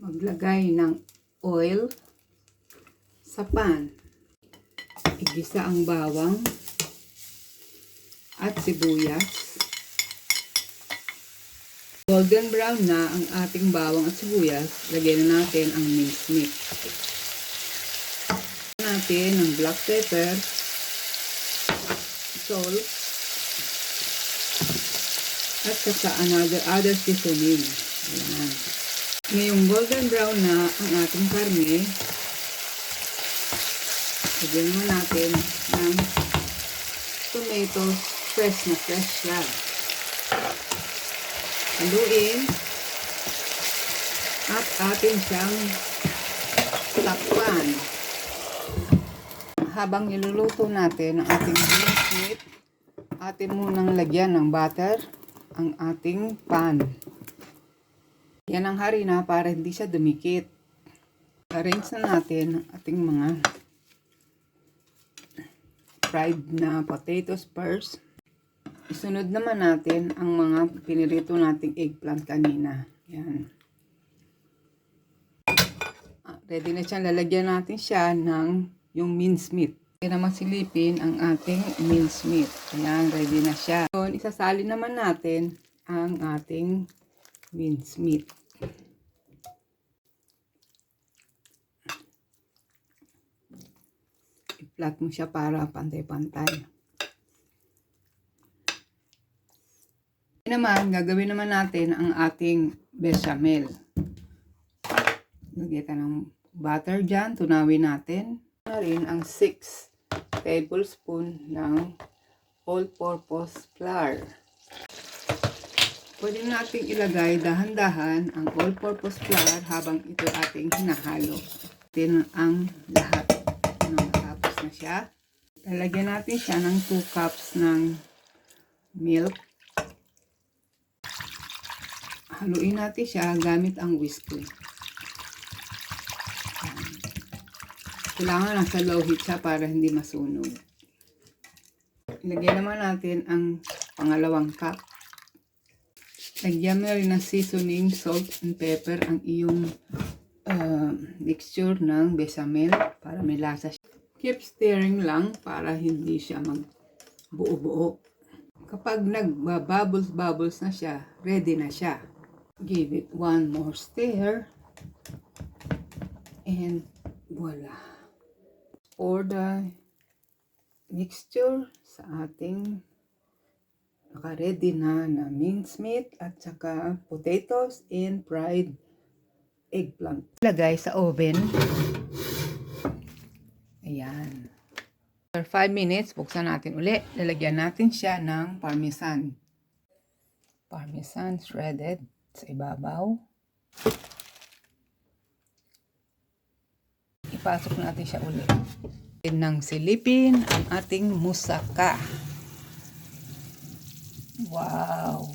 Maglagay ng oil sa pan. Igisa ang bawang at sibuyas. Golden brown na ang ating bawang at sibuyas, lagyan na natin ang minced meat. Natin ang black pepper, salt, at saka other seasoning. Ayan. Ngayong golden brown na ang ating karne, lagyan naman natin ng tomatoes, fresh na fresh siya. Haluin at atin siyang takpan. Habang niluluto natin ang ating minced meat, atin munang lagyan ng butter ang ating pan. Yan ang harina para hindi siya dumikit. Arrange na natin ang ating mga fried na potatoes first. Isunod naman natin ang mga pinirito nating eggplant kanina. Yan. Ready na siya. Lalagyan natin siya ng yung minced meat. Kaya naman silipin ang ating minced meat. Ayan, ready na siya. So, isasali naman natin ang ating minced meat. I-flat mo siya para pantay-pantay. Naman, gagawin naman natin ang ating bechamel. Lagyan ng butter dyan. Tunawin natin. Na rin ang 6 tablespoon ng all-purpose flour. Pwede natin ilagay dahan-dahan ang all-purpose flour habang ito ating hinahalo. Ito ang lahat. Natapos na siya. Lalagyan natin siya ng 2 cups ng milk. Haluin natin siya gamit ang whisker. Kailangan nasa low heat siya para hindi masunog. Ilagyan naman natin ang pangalawang cup. Lagyan mo rin ng seasoning, salt and pepper ang iyong mixture ng bechamel para may lasa siya. Keep stirring lang para hindi siya magbuo-buo. Kapag nagbabubbles na siya, ready na siya. Give it one more stir and voila. Pour the mixture sa ating naka-ready na minced meat at saka potatoes and fried eggplant. Ilagay sa oven. Ayan. For 5 minutes, buksan natin uli. Lalagyan natin siya ng parmesan. Parmesan shredded sa ibabaw. Ipasok natin siya uli. Nang silipin ang ating musaka. Wow!